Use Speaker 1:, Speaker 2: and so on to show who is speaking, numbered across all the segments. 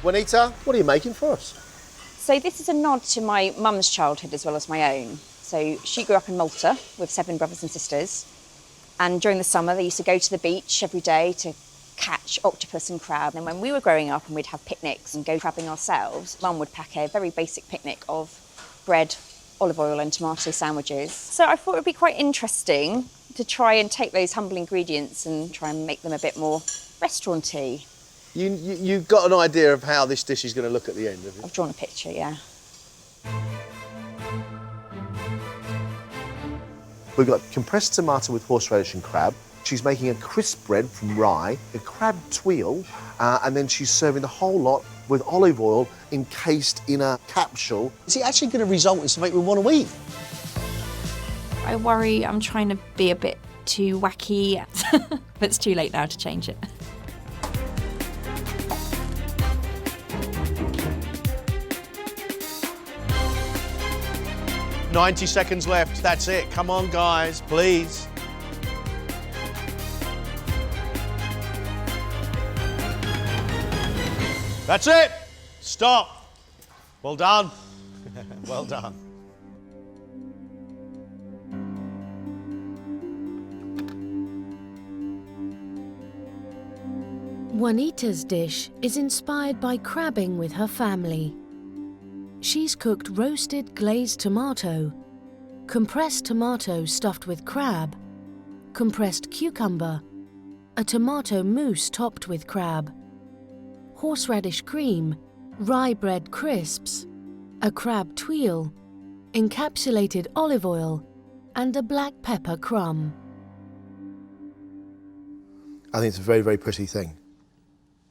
Speaker 1: Juanita, what are you making for us?
Speaker 2: So this is a nod to my mum's childhood as well as my own. So she grew up in Malta with 7 brothers and sisters. And during the summer, they used to go to the beach every day to catch octopus and crab. And when we were growing up and we'd have picnics and go crabbing ourselves, Mum would pack a very basic picnic of bread, olive oil and tomato sandwiches. So I thought it would be quite interesting to try and take those humble ingredients and try and make them a bit more restaurant-y.
Speaker 1: You've got an idea of how this dish is going to look at the end, have you?
Speaker 2: I've drawn a picture, yeah.
Speaker 1: We've got compressed tomato with horseradish and crab. She's making a crisp bread from rye, a crab tuile, and then she's serving the whole lot with olive oil encased in a capsule. Is it actually going to result in something we want to eat?
Speaker 3: I worry I'm trying to be a bit too wacky, but it's too late now to change it.
Speaker 1: "90 seconds left, that's it. Come on, guys, please. That's it. Stop. Well done. Well done.
Speaker 4: Juanita's dish is inspired by crabbing with her family. She's cooked roasted glazed tomato, compressed tomato stuffed with crab, compressed cucumber, a tomato mousse topped with crab, horseradish cream, rye bread crisps, a crab tuile, encapsulated olive oil, and a black pepper crumb.
Speaker 1: I think it's a very, very pretty thing.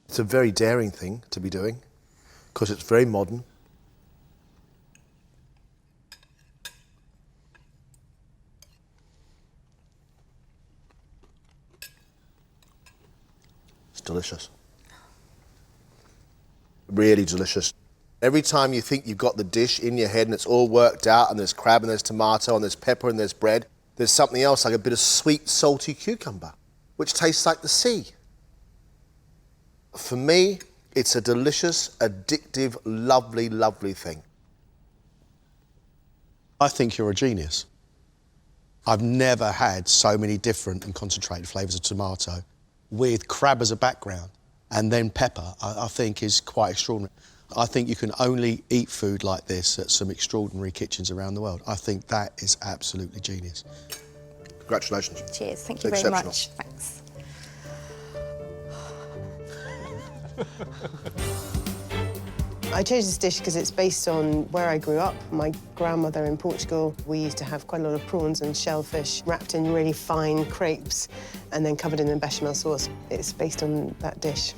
Speaker 1: It's a very daring thing to be doing because it's very modern. It's delicious. Really delicious. Every time you think you've got the dish in your head and it's all worked out and there's crab and there's tomato and there's pepper and there's bread, there's something else like a bit of sweet, salty cucumber, which tastes like the sea. For me, it's a delicious, addictive, lovely, lovely thing. I think you're a genius. I've never had so many different and concentrated flavours of tomato with crab as a background and then pepper, I think is quite extraordinary. I think you can only eat food like this at some extraordinary kitchens around the world. I think that is absolutely genius. Congratulations.
Speaker 2: Cheers, thank you very much. Thanks.
Speaker 5: I chose this dish because it's based on where I grew up. My grandmother in Portugal, we used to have quite a lot of prawns and shellfish wrapped in really fine crepes and then covered in a bechamel sauce. It's based on that dish.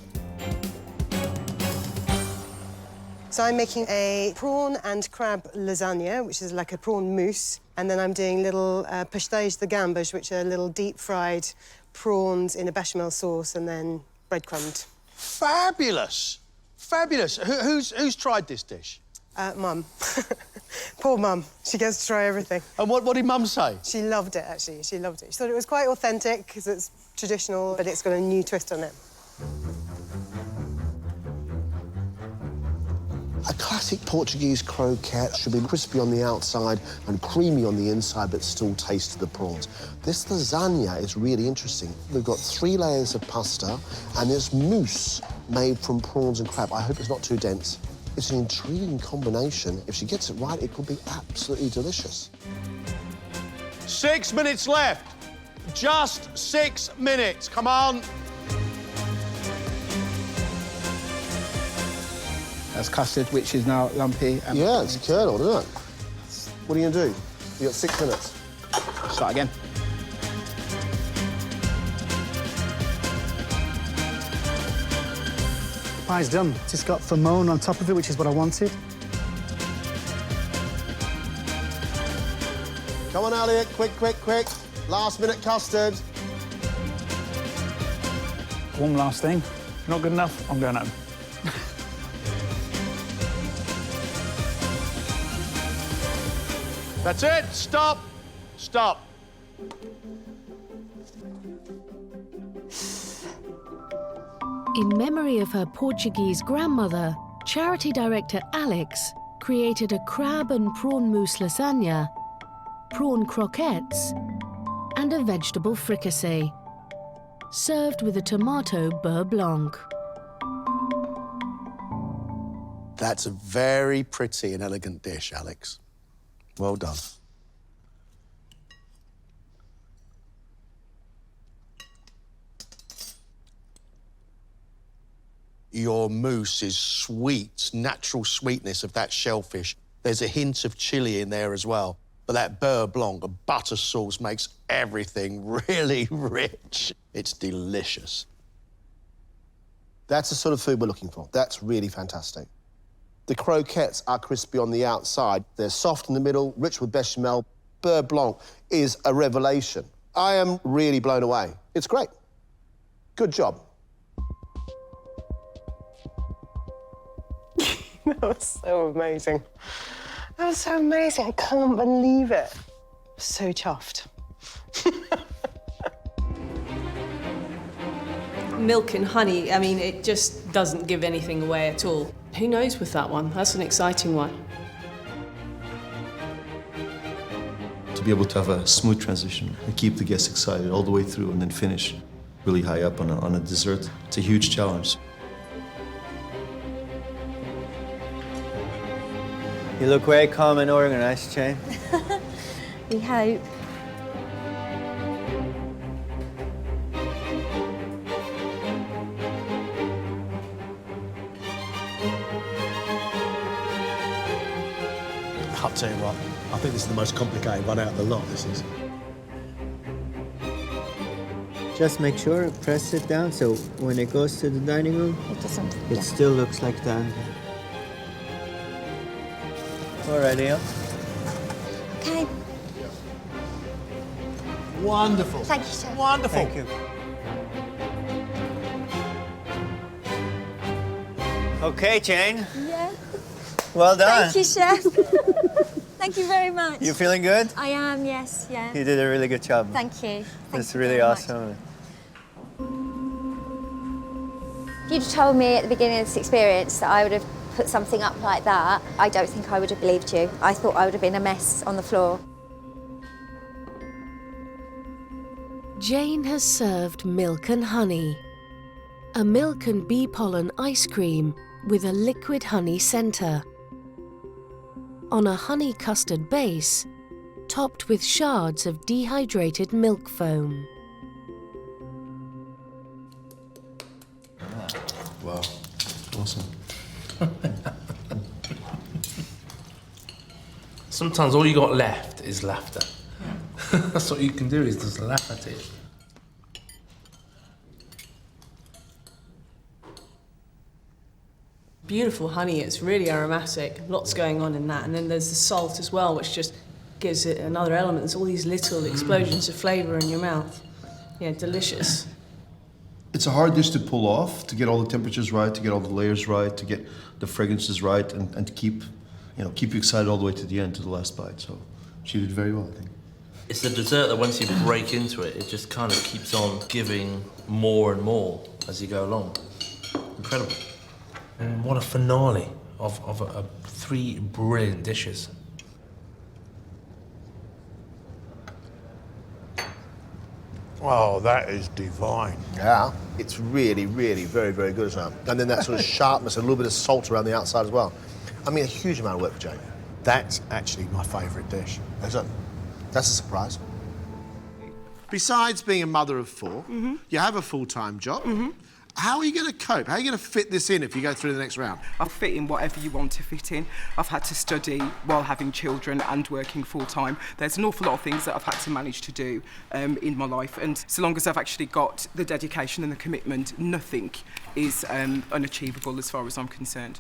Speaker 5: So I'm making a prawn and crab lasagna, which is like a prawn mousse, and then I'm doing little pastéis de gambas, which are little deep-fried prawns in a bechamel sauce and then breadcrumbed.
Speaker 1: Fabulous! Fabulous. Who's tried this dish?
Speaker 5: Mum. Poor Mum. She gets to try everything.
Speaker 1: And what did Mum say?
Speaker 5: She loved it, actually. She loved it. She thought it was quite authentic because it's traditional, but it's got a new twist on it.
Speaker 1: A classic Portuguese croquette should be crispy on the outside and creamy on the inside, but still taste the prawns. This lasagna is really interesting. We've got 3 layers of pasta and this mousse made from prawns and crab. I hope it's not too dense. It's an intriguing combination. If she gets it right, it could be absolutely delicious. 6 minutes left. Just 6 minutes. Come on.
Speaker 6: That's custard, which is now lumpy. And
Speaker 1: yeah, it's a kernel, isn't it? What are you going to do? You got 6 minutes.
Speaker 6: Start again.
Speaker 7: The pie's done. Just got famone on top of it, which is what I wanted.
Speaker 1: Come on, Elliot, quick, quick, quick. Last minute custard.
Speaker 7: One last thing. Not good enough, I'm going home.
Speaker 1: That's it. Stop. Stop.
Speaker 4: In memory of her Portuguese grandmother, charity director Alex created a crab and prawn mousse lasagna, prawn croquettes, and a vegetable fricassee, served with a tomato beurre blanc.
Speaker 1: That's a very pretty and elegant dish, Alex. Well done. Your mousse is sweet, natural sweetness of that shellfish. There's a hint of chili in there as well. But that beurre blanc, a butter sauce, makes everything really rich. It's delicious. That's the sort of food we're looking for. That's really fantastic. The croquettes are crispy on the outside. They're soft in the middle, rich with bechamel. Beurre blanc is a revelation. I am really blown away. It's great. Good job.
Speaker 5: That was so amazing. That was so amazing. I can't believe it. So chuffed.
Speaker 8: Milk and honey, I mean, it just doesn't give anything away at all. Who knows with that one? That's an exciting one.
Speaker 9: To be able to have a smooth transition and keep the guests excited all the way through and then finish really high up on a dessert, it's a huge challenge.
Speaker 10: You look very calm and organized, Jane.
Speaker 3: We hope.
Speaker 1: I'll tell you what, I think this is the most complicated one out of the lot, this is.
Speaker 10: Just make sure, press it down so when it goes to the dining room, it still looks like that. All right, Leo.
Speaker 3: Okay.
Speaker 1: Wonderful.
Speaker 3: Thank you, Chef.
Speaker 1: Wonderful.
Speaker 10: Thank you. Okay, Jane.
Speaker 3: Yeah.
Speaker 10: Well done.
Speaker 3: Thank you, Chef. Thank you very much.
Speaker 10: You feeling good?
Speaker 3: I am, yes, yeah.
Speaker 10: You did a really good job.
Speaker 3: Thank you.
Speaker 10: That's really awesome.
Speaker 2: If you'd told me at the beginning of this experience that I would have put something up like that, I don't think I would have believed you. I thought I would have been a mess on the floor.
Speaker 4: Jane has served milk and honey, a milk and bee pollen ice cream with a liquid honey centre, on a honey custard base, topped with shards of dehydrated milk foam.
Speaker 9: Wow, awesome.
Speaker 11: Sometimes all you got left is laughter. That's what you can do, is just laugh at it.
Speaker 8: Beautiful honey, it's really aromatic. Lots going on in that. And then there's the salt as well, which just gives it another element. There's all these little explosions of flavour in your mouth. Yeah, delicious.
Speaker 9: It's a hard dish to pull off, to get all the temperatures right, to get all the layers right, to get the fragrances right, and to keep you excited all the way to the end, to the last bite. So she did very well, I think.
Speaker 11: It's the dessert that once you break into it, it just kind of keeps on giving more and more as you go along. Incredible. And what a finale of 3 brilliant dishes.
Speaker 1: Oh, that is divine. Yeah, it's really, really very, very good as well. And then that sort of sharpness and a little bit of salt around the outside as well. I mean, a huge amount of work for Jane. That's actually my favourite dish. That's a surprise. Besides being a mother of 4, you have a full-time job. How are you going to cope? How are you going to fit this in if you go through the next round?
Speaker 12: I'll fit in whatever you want to fit in. I've had to study while having children and working full-time. There's an awful lot of things that I've had to manage to do in my life, and so long as I've actually got the dedication and the commitment, nothing is unachievable as far as I'm concerned.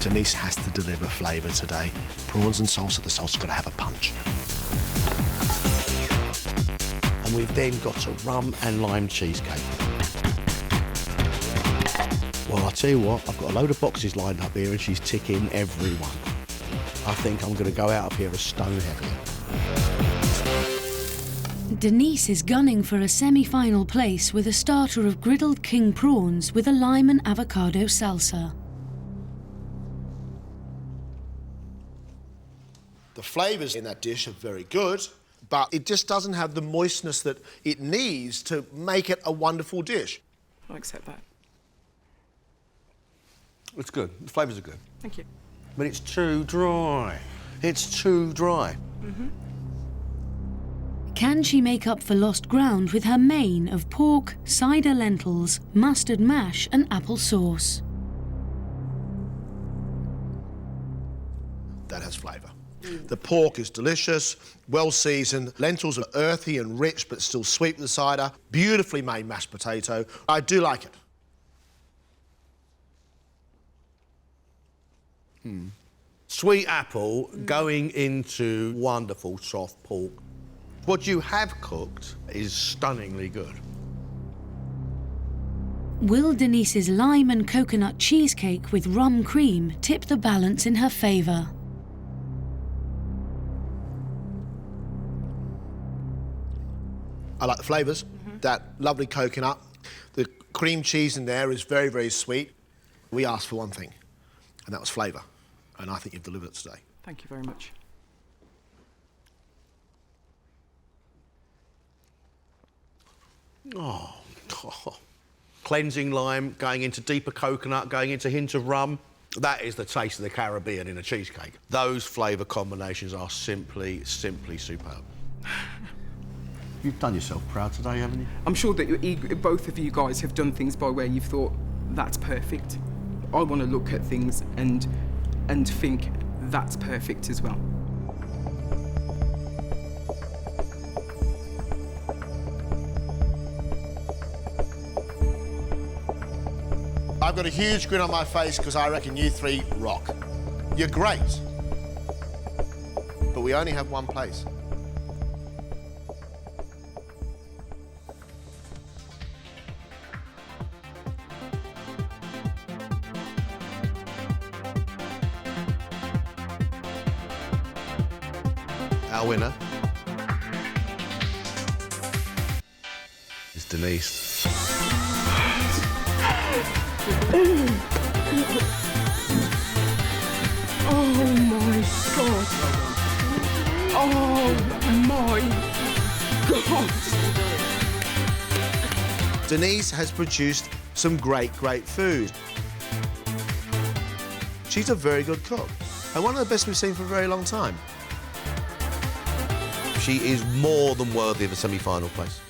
Speaker 1: Denise has to deliver flavour today. Prawns and salsa, the salsa's got to have a punch. And we've then got a rum and lime cheesecake. Well, I'll tell you what, I've got a load of boxes lined up here and she's ticking every one. I think I'm going to go out of here a stone heavier.
Speaker 4: Denise is gunning for a semi-final place with a starter of griddled king prawns with a lime and avocado salsa.
Speaker 1: The flavours in that dish are very good, but it just doesn't have the moistness that it needs to make it a wonderful dish.
Speaker 12: I accept that.
Speaker 13: It's good. The flavours are good.
Speaker 12: Thank you.
Speaker 13: But it's too dry. It's too dry.
Speaker 4: Can she make up for lost ground with her main of pork, cider lentils, mustard mash and apple sauce?
Speaker 1: That has flavour. The pork is delicious, well seasoned. Lentils are earthy and rich, but still sweet with the cider. Beautifully made mashed potato. I do like it.
Speaker 13: Sweet apple going into wonderful soft pork. What you have cooked is stunningly good.
Speaker 4: Will Denise's lime and coconut cheesecake with rum cream tip the balance in her favour?
Speaker 1: I like the flavours. That lovely coconut. The cream cheese in there is very, very sweet. We asked for one thing, and that was flavour. And I think you've delivered it today.
Speaker 12: Thank you very much.
Speaker 13: Oh, God. Cleansing lime, going into deeper coconut, going into a hint of rum. That is the taste of the Caribbean in a cheesecake. Those flavour combinations are simply, simply superb. You've done yourself proud today, haven't you?
Speaker 12: I'm sure that both of you guys have done things by where you've thought, that's perfect. I want to look at things and think that's perfect as well.
Speaker 1: I've got a huge grin on my face because I reckon you three rock. You're great. But we only have one place.
Speaker 13: Our winner is Denise.
Speaker 12: Oh my God. Oh my God.
Speaker 1: Denise has produced some great, great food. She's a very good cook, and one of the best we've seen for a very long time.
Speaker 13: She is more than worthy of a semi-final place.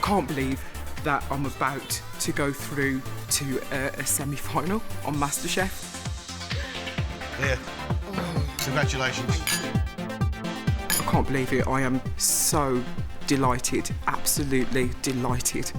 Speaker 12: Can't believe that I'm about to go through to a semi-final on MasterChef.
Speaker 13: Here. Congratulations.
Speaker 12: I can't believe it. I am so delighted, absolutely delighted.